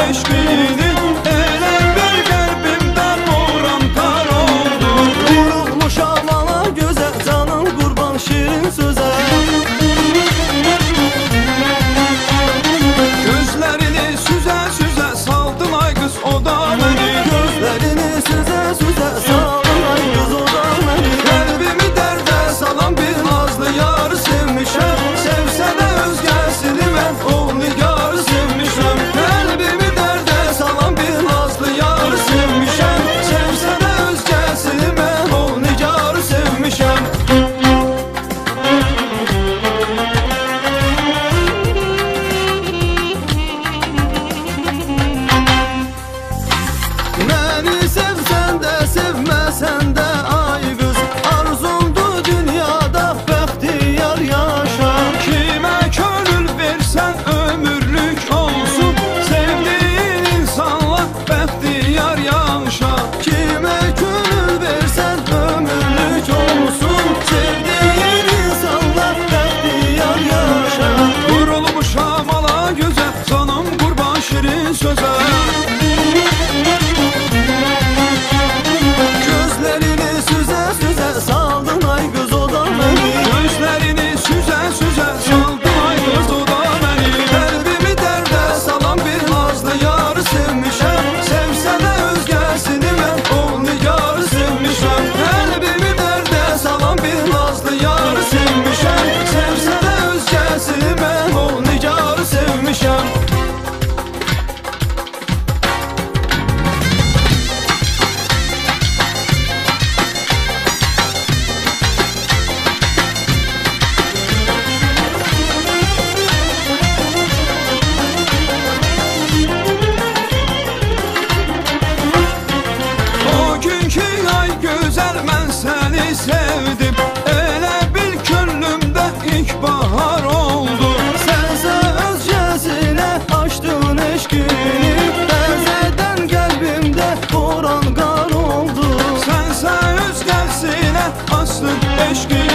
eşkini. Elə bir qəlbimdən vuran qar oldu. Vurulmuşam ala gözə, canım qurban şirin sözə. Gözlərini süzə süzə saldın ay qız o da məni. Gözlərini süzə süzə saldın ay qız o da məni. Qəlbimi dərdə salan bir nazlı yarı sevmişəm. Sevsə də özgəsini mən o nigarı sevmişəm. Qəlbimi dərdə salan bir nazlı yarı sevmişəm. Sevsə də özgəsini mən o nigarı sevmişəm. Məni sevsən də sevməsən də ay qız, arzumdur dünyada bəxtiyar yaşa. Kimə könül versən ömürlük olsun. Sevdiyin insanla bəxtiyar yaşa. Kimə könül versən ömürlük olsun. Sevdiyin insanlar bəxtiyar yaşa. Vurulmuşam ala gözə, canım qurban şirin sözə. Gözlərini süzə süzə saldın ay qız o da məni. Gözlərini süzə süzə saldın ay qız o da məni. Qəlbimi dərdə salan bir nazlı yarı sevmişəm. Sevsə də özgəsini mən o nigarı sevmişəm. Qəlbimi dərdə salan bir nazlı yarı sevmişəm. Sevsə də özgəsini mən o nigarı sevmişəm. O günkü ay gözəl mən səni sevdim. Elə bil könlümdə ilk bahar oldu. Sənsə özgəsinə açdın eşkini. Bəzədən qəlbimdə boran qar oldu. Sənsə özgəsinə açdın eşqi.